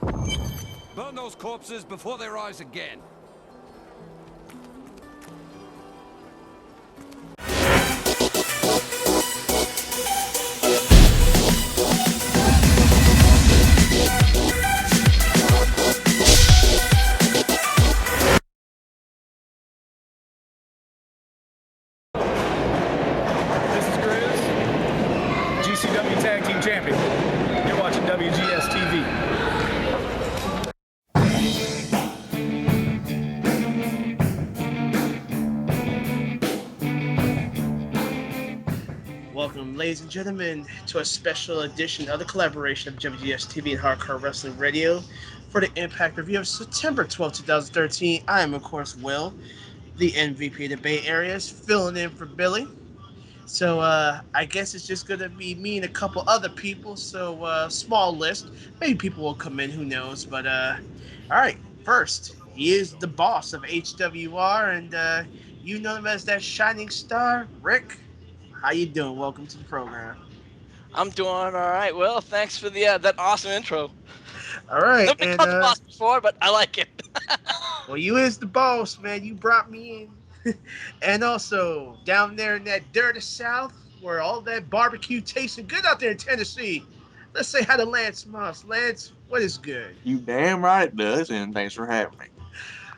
Burn those corpses before they rise again. This is Grizz, GCW Tag Team Champion. You're watching WGS-TV. Welcome, ladies and gentlemen, to a special edition of the collaboration of WGS-TV and Hardcore Wrestling Radio for the Impact Review of September 12, 2013. I am, of course, Will, the MVP of the Bay Areas, filling in for Billy. So, I guess it's just going to be me and a couple other people, so, small list. Maybe people will come in, who knows, but, all right, first, he is the boss of HWR, and, you know him as that shining star, Rick. How you doing? Welcome to the program. I'm doing all right. Well, thanks for the that awesome intro. All right, Never been and called the boss before, but I like it. well, you is the boss, man. You brought me in, and also down there in that dirty South, where all that barbecue tasting good out there in Tennessee. Let's say hi to Lance Moss. Lance, what is good? You damn right it does, and thanks for having me.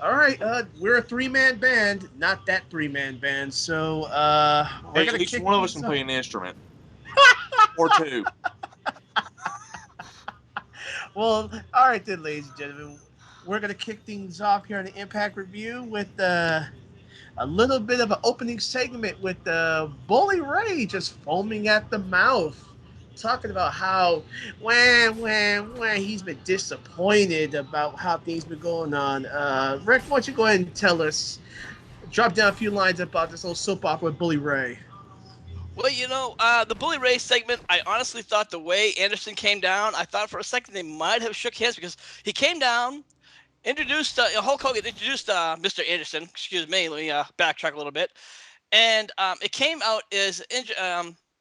All right, we're a three-man band, not that three-man band. So, we're Hey, gonna at least kick one of us things can off. play an instrument. Or two. Well, all right then, ladies and gentlemen, we're gonna kick things off here on the Impact Review with a little bit of an opening segment with Bully Ray just foaming at the mouth, talking about how when he's been disappointed about how things been going on. Rick, why don't you go ahead and tell us, drop down a few lines about this little soap opera with Bully Ray. Well, the Bully Ray segment, I honestly thought the way Anderson came down, I thought for a second they might have shook hands because he came down, introduced Hulk Hogan, introduced Mr. Anderson. Excuse me, let me backtrack a little bit. And it came out as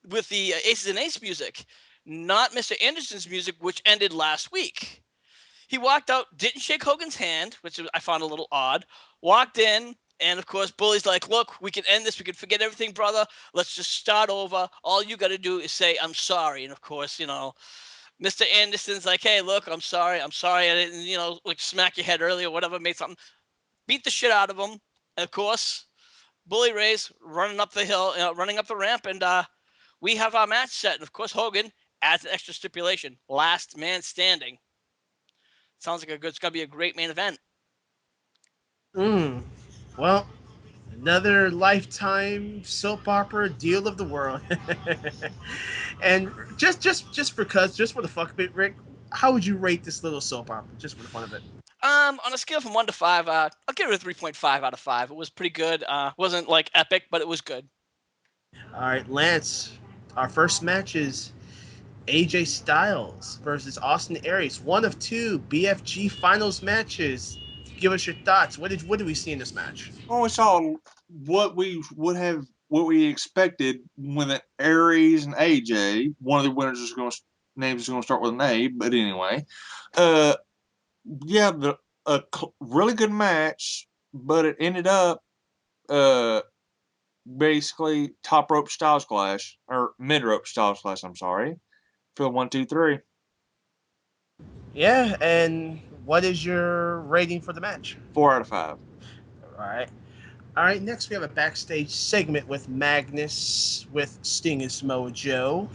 with the Aces and Ace music, not Mr. Anderson's music, which ended last week. He walked out, didn't shake Hogan's hand, which I found a little odd. Walked in, and of course, Bully's like, "Look, we can end this. We can forget everything, brother. Let's just start over. All you got to do is say I'm sorry." And of course, Mr. Anderson's like, "Hey, look, I'm sorry. I'm sorry. I didn't, like smack your head earlier, whatever. Made something. Beat the shit out of him." And of course, Bully Ray's running up the hill, running up the ramp, and we have our match set. And of course, Hogan adds an extra stipulation: last man standing. Sounds like it's gonna be a great main event. Well, another lifetime soap opera deal of the world. And just because, just for the fuck of it, Rick, how would you rate this little soap opera, just for the fun of it? On a scale from 1 to 5, I'll give it a 3.5 out of 5. It was pretty good. Wasn't like epic, but it was good. All right, Lance, our first match is AJ Styles versus Austin Aries, one of two BFG finals matches. Give us your thoughts. What did we see in this match? Well, we saw what we would have, what we expected when the Aries and AJ, one of the winners is going to, names is going to start with an A, but anyway. Uh, yeah, really good match, but it ended up, uh, basically top rope Styles Clash, or mid rope Styles Clash, I'm sorry, for the 1, 2, 3. Yeah, and what is your rating for the match? 4 out of 5. All right. All right, next we have a backstage segment with Magnus, with Sting and Samoa Joe,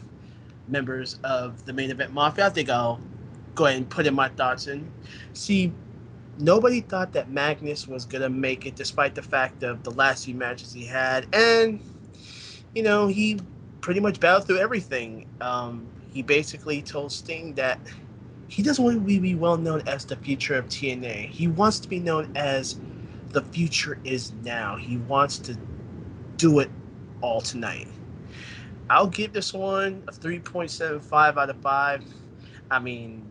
members of the Main Event Mafia. I think I'll go ahead and put in my thoughts in. See, nobody thought that Magnus was going to make it despite the fact of the last few matches he had. And, he pretty much battled through everything. He basically told Sting that he doesn't want to be well known as the future of TNA. He wants to be known as the future is now. He wants to do it all tonight. I'll give this one a 3.75 out of 5. I mean,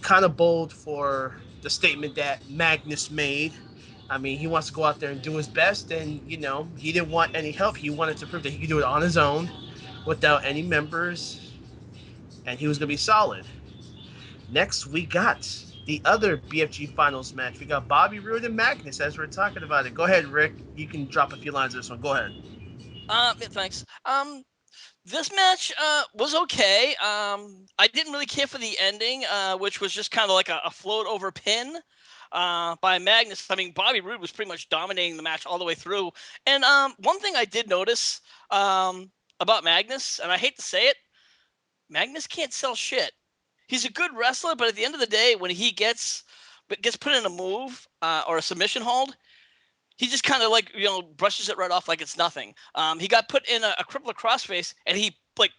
kind of bold for the statement that Magnus made. I mean, he wants to go out there and do his best, and, he didn't want any help. He wanted to prove that he could do it on his own without any members, and he was going to be solid. Next, we got the other BFG Finals match. We got Bobby Roode and Magnus as we're talking about it. Go ahead, Rick. You can drop a few lines of this one. Go ahead. Yeah, thanks. This match was okay. I didn't really care for the ending, which was just kind of like a float over pin by Magnus. I mean, Bobby Roode was pretty much dominating the match all the way through. And one thing I did notice about Magnus, and I hate to say it, Magnus can't sell shit. He's a good wrestler, but at the end of the day, when he gets put in a move or a submission hold, he just kind of like brushes it right off like it's nothing. He got put in a crippler crossface, and he like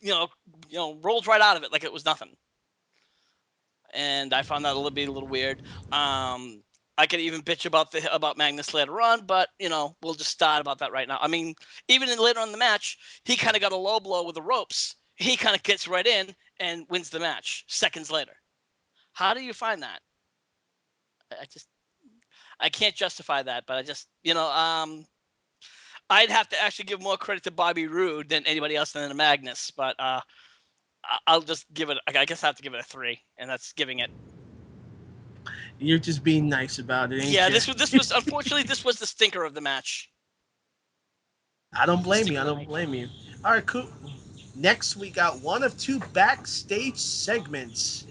rolled right out of it like it was nothing. And I found that a little weird. I could even bitch about Magnus later on, but we'll just start about that right now. I mean, even later on in the match, he kind of got a low blow with the ropes. He kind of gets right in and wins the match seconds later. How do you find that? I can't justify that, but I just I'd have to actually give more credit to Bobby Roode than anybody else than the Magnus, but I'll just give it. I guess I have to give it a 3, and that's giving it. You're just being nice about it, ain't Yeah, you? this was unfortunately this was the stinker of the match. I don't blame you. I don't blame you. All right, cool. Next, we got one of two backstage segments.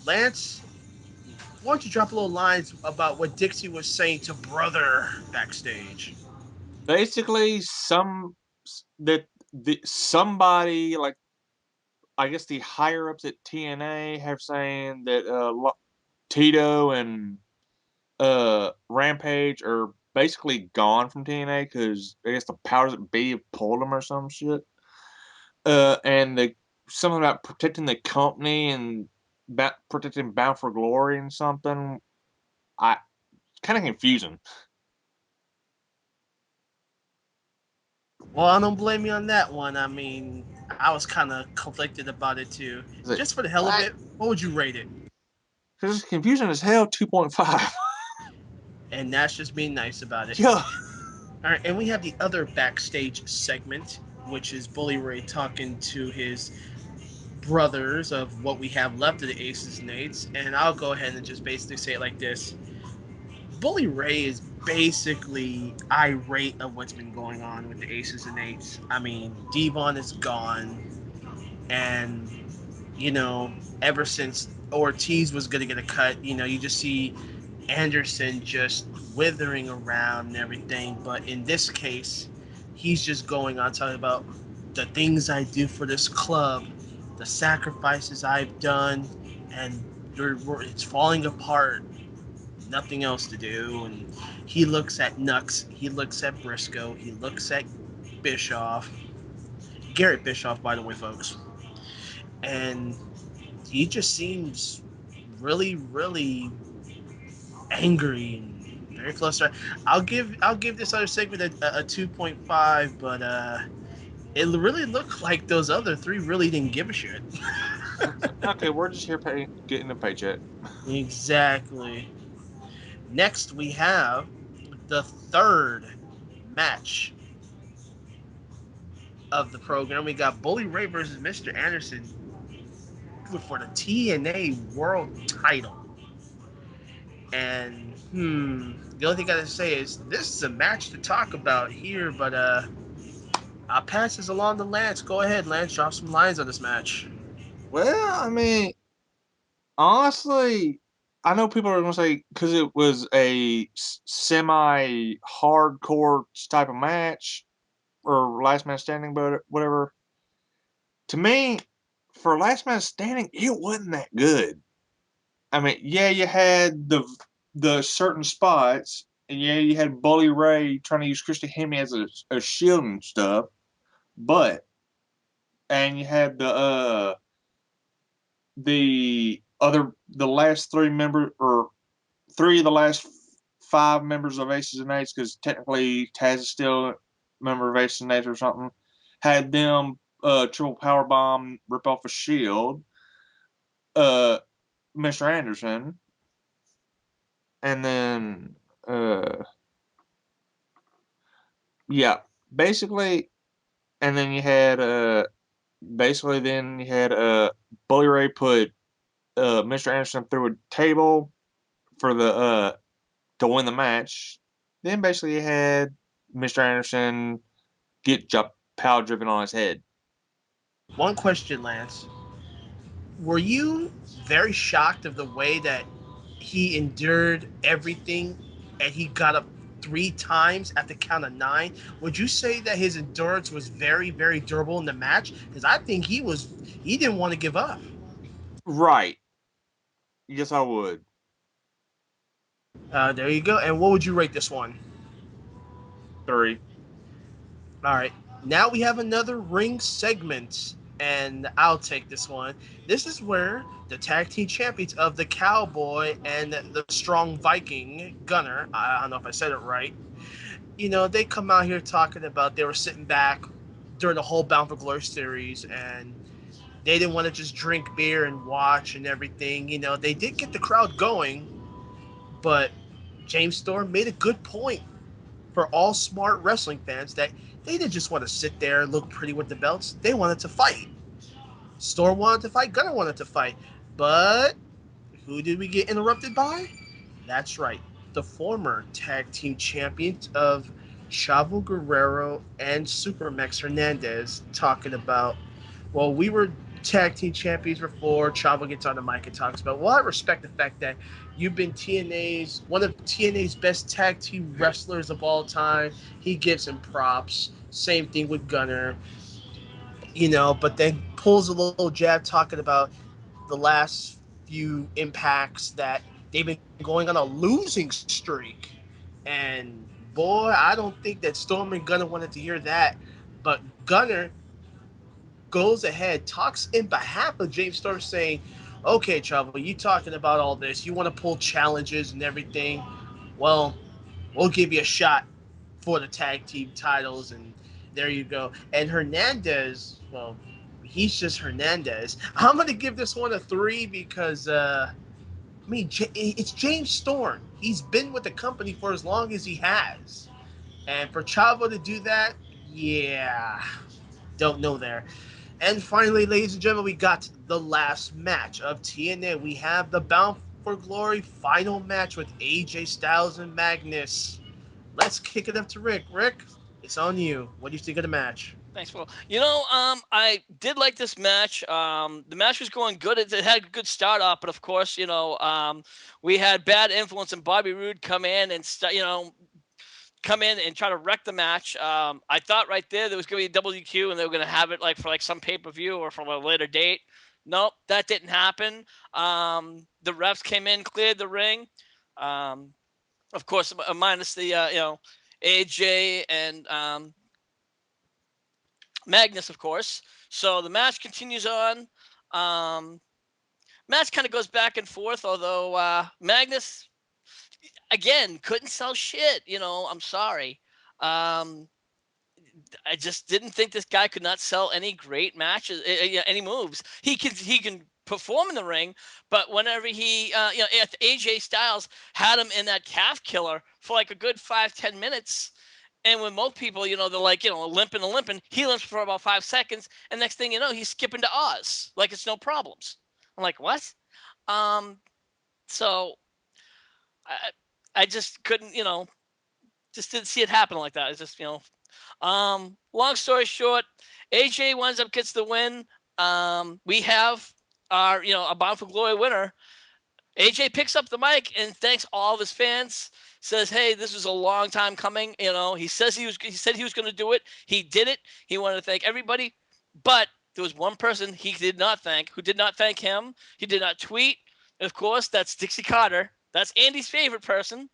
Lance, why don't you drop a little lines about what Dixie was saying to Brother backstage? Basically, somebody like I guess the higher ups at TNA have saying that Tito and Rampage are basically gone from TNA because I guess the powers that be have pulled them or some shit. And something about protecting the company and protecting Bound for Glory and something. I kind of confusing. Well, I don't blame you on that one. I mean, I was kind of conflicted about it too. Like, Just for the hell of it, what would you rate it? because it's confusing as hell. 2.5. And that's just being nice about it. Yeah. All right, and we have the other backstage segment, which is Bully Ray talking to his brothers of what we have left of the Aces and Eights. And I'll go ahead and just basically say it like this: Bully Ray is basically irate of what's been going on with the Aces and Eights. I mean, Devon is gone, and ever since Ortiz was going to get a cut, you just see Anderson just withering around and everything. But in this case, he's just going on talking about the things I do for this club, the sacrifices I've done, and it's falling apart. Nothing else to do. And he looks at Nux, he looks at Briscoe, he looks at Bischoff, Garrett Bischoff, by the way, folks. And he just seems really, really angry and very flustered. I'll give this other segment a 2.5, but it really looked like those other three really didn't give a shit. Okay, we're just here getting a paycheck. Exactly. Next, we have the third match of the program. We got Bully Ray versus Mr. Anderson for the TNA World Title. And the only thing I gotta say is this is a match to talk about here, but I'll pass this along to Lance. Go ahead, Lance. Drop some lines on this match. Well, I mean, honestly, I know people are going to say because it was a semi-hardcore type of match or last man standing, but whatever. To me, for last man standing, it wasn't that good. I mean, yeah, you had the certain spots, and yeah, you had Bully Ray trying to use Christy Hemme as a shield and stuff, but and you had the last three members or three of the last five members of Aces and Eights, because technically Taz is still a member of Aces and Eights or something, had them triple power bomb, rip off a shield, Mr. Anderson, and then yeah, basically, and then you had basically then you had Bully Ray put Mr. Anderson threw a table for the to win the match. Then basically you had Mr. Anderson get power driven on his head. One question, Lance. Were you very shocked of the way that he endured everything and he got up 3 times at the count of 9? Would you say that his endurance was very, very durable in the match? Because I think he didn't want to give up. Right. Yes, I would. There you go. And what would you rate this one? 3. All right. Now we have another ring segment, and I'll take this one. This is where the tag team champions of the Cowboy and the Strong Viking Gunner, I don't know if I said it right, they come out here talking about they were sitting back during the whole Bound for Glory series, and they didn't want to just drink beer and watch and everything. They did get the crowd going, but James Storm made a good point for all smart wrestling fans that they didn't just want to sit there and look pretty with the belts. They wanted to fight. Storm wanted to fight. Gunner wanted to fight. But who did we get interrupted by? That's right. The former tag team champions of Chavo Guerrero and Supermax Hernandez talking about, well, we were tag team champions before. Chavo gets on the mic and talks about, well, I respect the fact that you've been one of TNA's best tag team wrestlers of all time. He gives him props. Same thing with Gunner, but then pulls a little jab talking about the last few impacts that they've been going on a losing streak. And boy, I don't think that Storm and Gunner wanted to hear that. But Gunner goes ahead, talks in behalf of James Storm, saying, okay, Chavo, you talking about all this. You want to pull challenges and everything. Well, we'll give you a shot for the tag team titles, and there you go. And Hernandez, well, he's just Hernandez. I'm going to give this one a 3 because, it's James Storm. He's been with the company for as long as he has. And for Chavo to do that, yeah, don't know there. And finally, ladies and gentlemen, we got the last match of TNA. We have the Bound for Glory final match with AJ Styles and Magnus. Let's kick it up to Rick. Rick, it's on you. What do you think of the match? Thanks, Paul. I did like this match. The match was going good. It had a good start off, but of course, we had bad influence and Bobby Roode come in and try to wreck the match. I thought right there was going to be a WQ and they were going to have it for some pay-per-view or for a later date. Nope, that didn't happen. The refs came in, cleared the ring. Of course, minus the AJ and Magnus, of course. So the match continues on. Match kind of goes back and forth, although Magnus again couldn't sell shit. I'm sorry. I just didn't think this guy could not sell any great matches, any moves. He can perform in the ring, but whenever he, AJ Styles had him in that calf killer for a good 5-10 minutes. And when most people, they're limping, he limps for about 5 seconds. And next thing you know, he's skipping to Oz like it's no problems. I'm like, what? So I just couldn't, just didn't see it happen like that. It's just, long story short, AJ winds up gets the win. We have our, a Bound for Glory winner. AJ picks up the mic and thanks all of his fans. Says, "Hey, this was a long time coming." He said he was going to do it. He did it. He wanted to thank everybody, but there was one person he did not thank. Who did not thank him? He did not tweet. Of course, that's Dixie Carter. That's Andy's favorite person.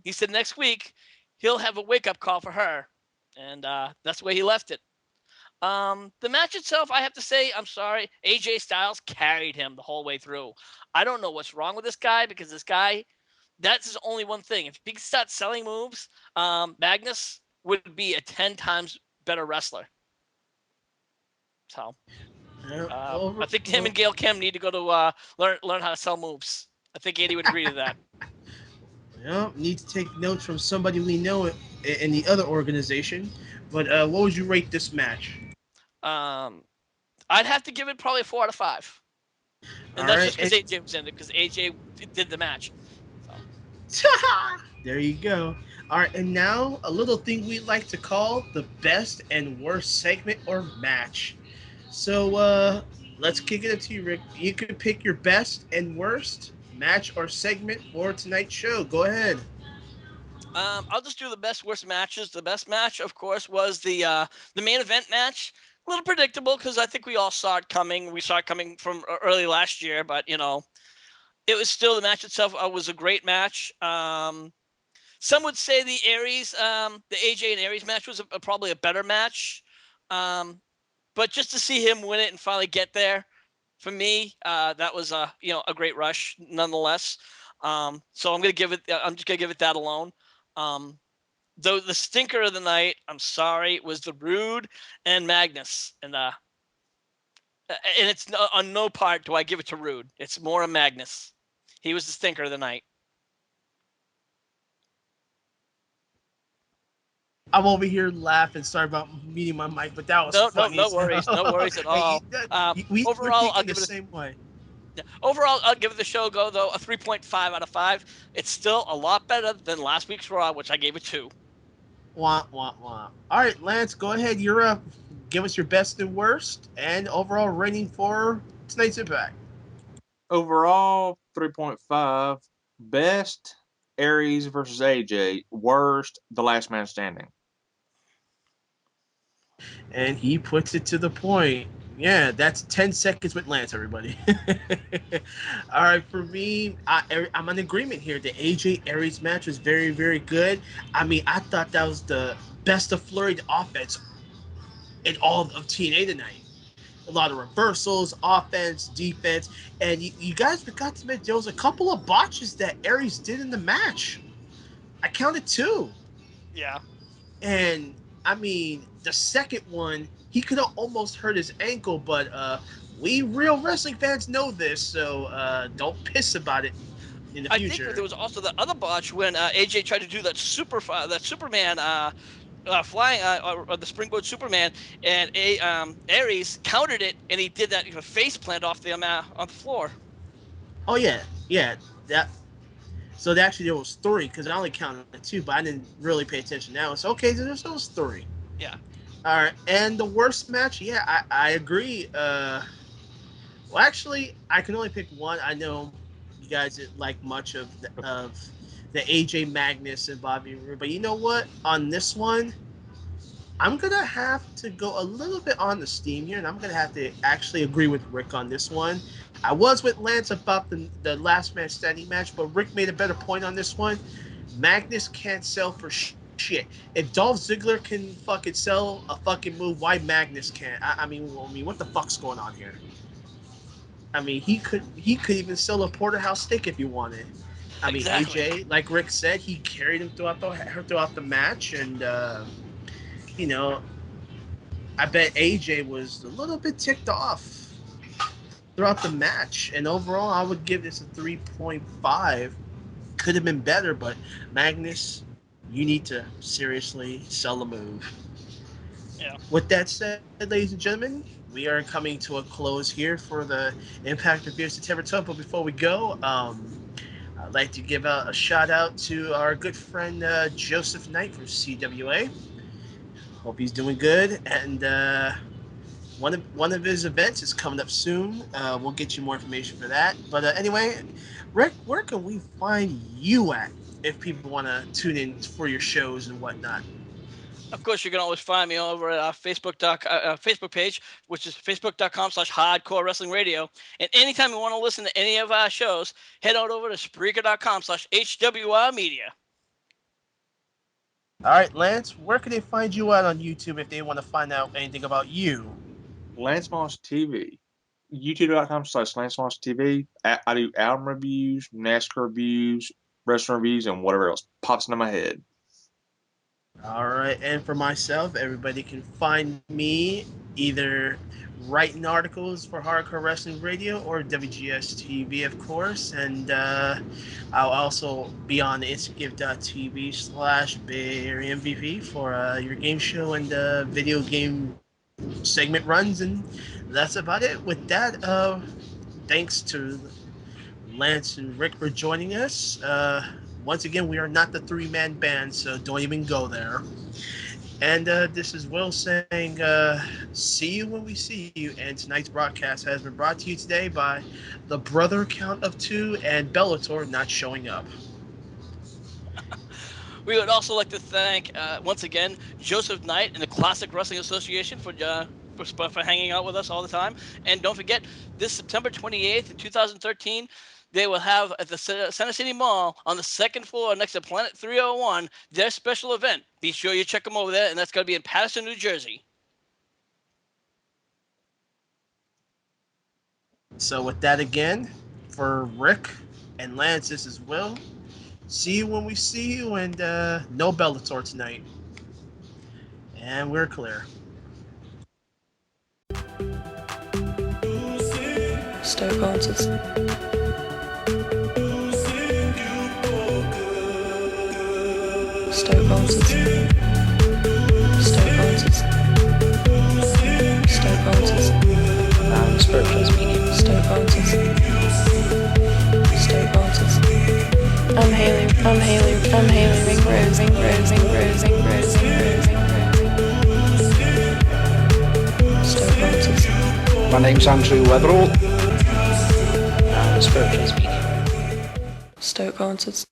He said next week he'll have a wake-up call for her, and that's the way he left it. The match itself, I have to say, I'm sorry, AJ Styles carried him the whole way through. I don't know what's wrong with this guy because this guy, that's his only one thing. If he could start selling moves, Magnus would be a 10 times better wrestler. So, I think him and Gail Kim need to go to learn how to sell moves. I think Andy would agree to that. Need to take notes from somebody we know in the other organization. But what would you rate this match? I'd have to give it probably a 4 out of 5. All And that's right. just because AJ was in it, because AJ did the match. There you go. All right, and now a little thing we like to call the best and worst segment or match. So let's kick it up to you, Rick. You can pick your best and worst match or segment for tonight's show. Go ahead. I'll just do the best worst matches. The best match, of course, was the main event match. A little predictable because I think we all saw it coming. We saw it coming from early last year, but it was still, the match itself was a great match. Some would say the AJ and Aries match was probably a better match. But just to see him win it and finally get there, for me, that was a great rush nonetheless. So I'm just gonna give it that alone. Um, though the stinker of the night, I'm sorry, was the Rude and Magnus, and it's on no part do I give it to Rude. It's more a Magnus. He was the stinker of the night. I'm over here laughing. Sorry about muting my mic, but that was No, funny. no worries, no worries at all. We're Overall, thinking the same way. Overall, I'll give the show go though a 3.5 out of 5. It's still a lot better than last week's Raw, which I gave it 2. Wah, wah, wah. All right, Lance, go ahead. You're up. Give us your best and worst and overall rating for tonight's Impact. Overall, 3.5. Best, Aries versus AJ. Worst, the last man standing. And he puts it to the point. Yeah, that's 10 seconds with Lance, everybody. All right, for me, I'm in agreement here. The AJ Aries match was very, very good. I mean, I thought that was the best of flurried offense in all of TNA tonight. A lot of reversals, offense, defense, and you guys forgot to mention there was a couple of botches that Aries did in the match. I counted 2. Yeah. And I mean, the second one, he could have almost hurt his ankle, but we real wrestling fans know this, so don't piss about it in the I future. think there was also the other botch when AJ tried to do that Superman flying or the springboard Superman, and Aries countered it, and he did that face plant off on the floor. Oh yeah, that. So actually there was 3 because I only counted 2, but I didn't really pay attention. Now it's okay. So there's those 3. Yeah. All right, and the worst match, yeah, I agree. Well, actually, I can only pick one. I know you guys didn't like much of the AJ Magnus and Bobby Roode, but you know what? On this one, I'm gonna have to go a little bit on the steam here, and I'm gonna have to actually agree with Rick on this one. I was with Lance about the last man standing match, but Rick made a better point on this one. Magnus can't sell for shit. If Dolph Ziggler can fucking sell a fucking move, why Magnus can't? I mean, what the fuck's going on here? I mean, he could even sell a porterhouse steak if he wanted. I mean, Exactly. AJ, like Rick said, he carried him throughout the match, and you know, I bet AJ was a little bit ticked off throughout the match. And overall, I would give this a 3.5. Could have been better, but Magnus, you need to seriously sell a move. Yeah. With that said, ladies and gentlemen, we are coming to a close here for the Impact Review September 12th. But before we go, I'd like to give a shout out to our good friend Joseph Knight from CWA. Hope he's doing good, and one of his events is coming up soon. We'll get you more information for that. But anyway, Rick, where can we find you at if people want to tune in for your shows and whatnot? Of course, you can always find me over at our Facebook page, which is facebook.com/hardcore wrestling radio. And anytime you want to listen to any of our shows, head on over to spreaker.com/HWR media. All right, Lance, where can they find you out on YouTube if they want to find out anything about you? Lance Moss TV. YouTube.com/Lance Moss TV. I do album reviews, NASCAR reviews, restaurant reviews, and whatever else pops into my head. All right, and for myself, everybody can find me either writing articles for Hardcore Wrestling Radio or WGS-TV, of course, and I'll also be on instagive.tv/Bay Area MVP for your game show and video game segment runs, and that's about it. With that, thanks to Lance and Rick for joining us. Once again, we are not the three-man band, so don't even go there. And this is Will saying, see you when we see you. And tonight's broadcast has been brought to you today by the Brother Count of Two and Bellator not showing up. We would also like to thank, once again, Joseph Knight and the Classic Wrestling Association for hanging out with us all the time. And don't forget, this September 28th in 2013, they will have at the Center City Mall on the second floor next to Planet 301 their special event. Be sure you check them over there, and that's going to be in Patterson, New Jersey. So with that again, for Rick and Lance, this is Will. See you when we see you, and no Bellator tonight. And we're clear. Stoke answers. Stoke answers. Stoke answers. Stoke answers. Spiritual medium. Stoke answers. Stoke answers. I'm Haley. Ring rose. Stoke answers. My name's Andrew Weatherall. Spiritual medium. Stoke answers.